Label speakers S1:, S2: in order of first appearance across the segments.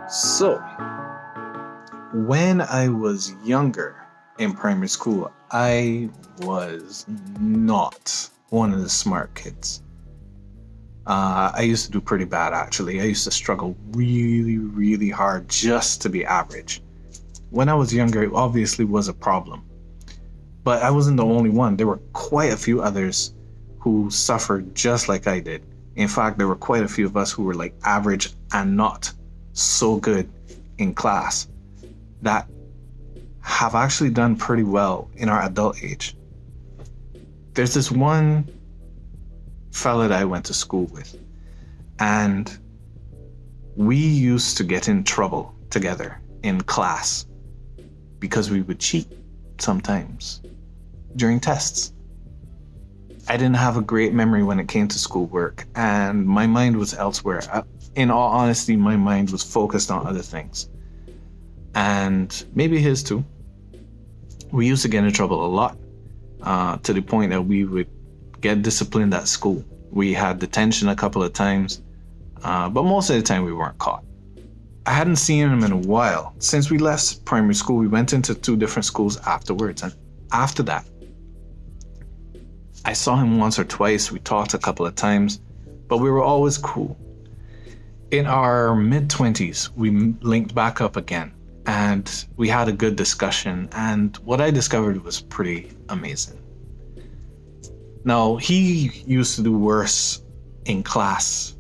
S1: So, when I was younger in primary school, I was not one of the smart kids. I used to do pretty bad, actually. I used to struggle really, really hard just to be average. When I was younger, it obviously was a problem. But I wasn't the only one. There were quite a few others who suffered just like I did. In fact, there were quite a few of us who were like average and not so good in class that have actually done pretty well in our adult age. There's this one fella that I went to school with, and we used to get in trouble together in class because we would cheat sometimes during tests. I didn't have a great memory when it came to schoolwork, and my mind was elsewhere. In all honesty, my mind was focused on other things. And maybe his too. We used to get in trouble a lot, to the point that we would get disciplined at school. We had detention a couple of times, but most of the time we weren't caught. I hadn't seen him in a while. Since we left primary school, we went into 2 different schools afterwards. And after that, I saw him once or twice. We talked a couple of times, but we were always cool. In our mid-20s, we linked back up again, and we had a good discussion, and what I discovered was pretty amazing. Now, he used to do worse in class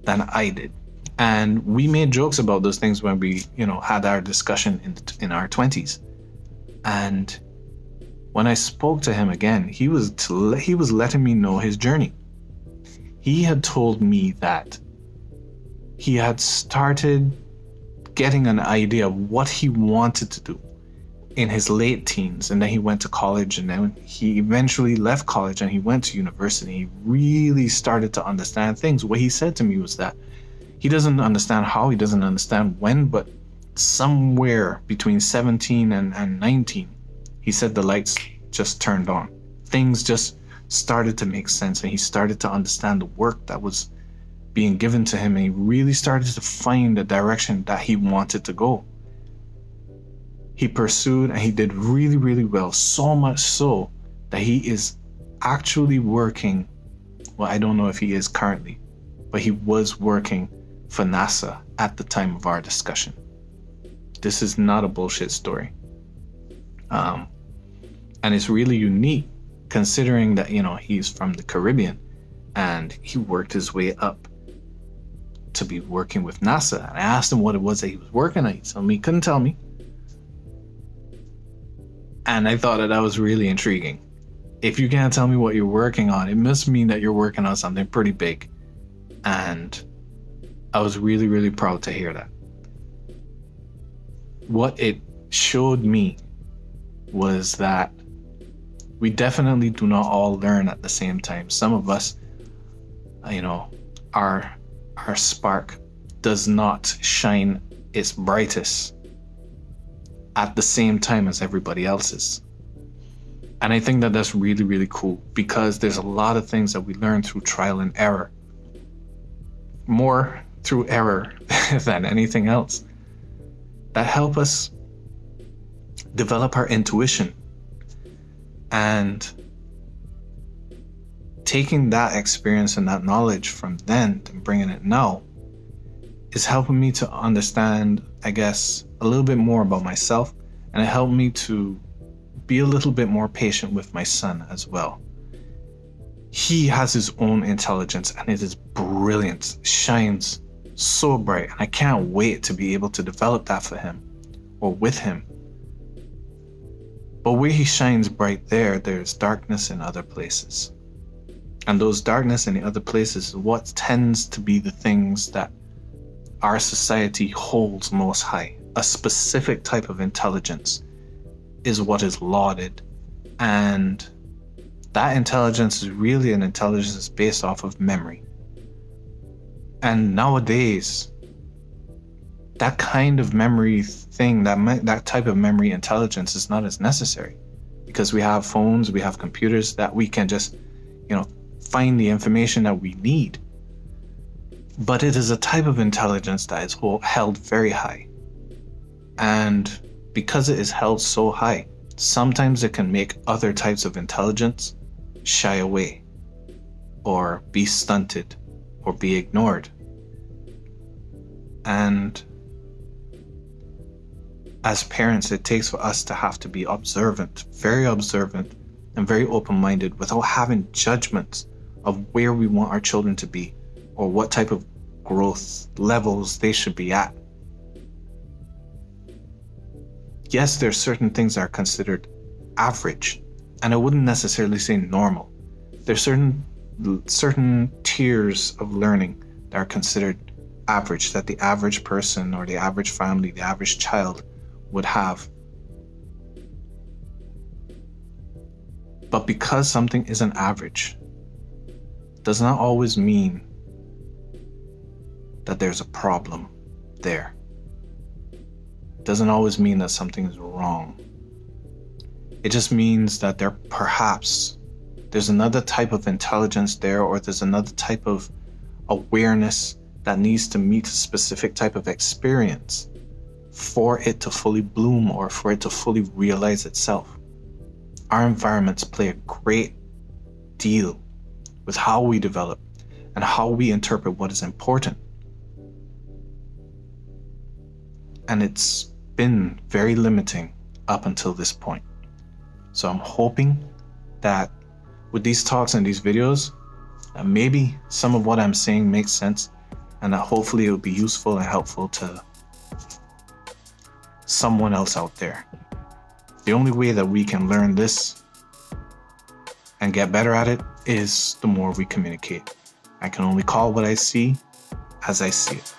S1: than I did, and we made jokes about those things when we, had our discussion in our 20s. And when I spoke to him again, he was letting me know his journey. He had told me that he had started getting an idea of what he wanted to do in his late teens, and then he went to college, and then he eventually left college and he went to university. He really started to understand things. What he said to me was that he doesn't understand how, he doesn't understand when, but somewhere between 17 and 19, he said the lights just turned on. Things just started to make sense, and he started to understand the work that was being given to him, and he really started to find the direction that he wanted to go. He pursued, and he did really, really well, so much so that he is actually working, well, I don't know if he is currently, but he was working for NASA at the time of our discussion. This is not a bullshit story. And it's really unique considering that, he's from the Caribbean and he worked his way up to be working with NASA. And I asked him what it was that he was working on. He told me he couldn't tell me. And I thought that was really intriguing. If you can't tell me what you're working on, it must mean that you're working on something pretty big. And I was really, really proud to hear that. What it showed me was that we definitely do not all learn at the same time. Some of us, our spark does not shine its brightest at the same time as everybody else's. And I think that that's really, really cool, because there's a lot of things that we learn through trial and error. More through error than anything else, that help us develop our intuition. And taking that experience and that knowledge from then and bringing it now is helping me to understand, I guess, a little bit more about myself, and it helped me to be a little bit more patient with my son as well. He has his own intelligence, and it is brilliant, shines so bright, and I can't wait to be able to develop that for him or with him. But where he shines bright there's darkness in other places. And those darkness in the other places is what tends to be the things that our society holds most high. A specific type of intelligence is what is lauded. And that intelligence is really an intelligence based off of memory. And nowadays, that kind of memory thing, that type of memory intelligence is not as necessary, because we have phones, we have computers that we can just, find the information that we need. But it is a type of intelligence that is held very high. And because it is held so high, sometimes it can make other types of intelligence shy away, or be stunted, or be ignored. And as parents, it takes for us to have to be observant, and very open-minded without having judgments of where we want our children to be or what type of growth levels they should be at. Yes, there's certain things that are considered average, and I wouldn't necessarily say normal. There's certain tiers of learning that are considered average, that the average person or the average family, the average child would have. But because something isn't average, does not always mean that there's a problem there. Doesn't always mean that something is wrong. It just means that there's another type of intelligence there, or there's another type of awareness that needs to meet a specific type of experience for it to fully bloom or for it to fully realize itself. Our environments play a great deal with how we develop and how we interpret what is important. And it's been very limiting up until this point. So I'm hoping that with these talks and these videos, that maybe some of what I'm saying makes sense, and that hopefully it will be useful and helpful to someone else out there. The only way that we can learn this and get better at it is the more we communicate. I can only call what I see as I see it.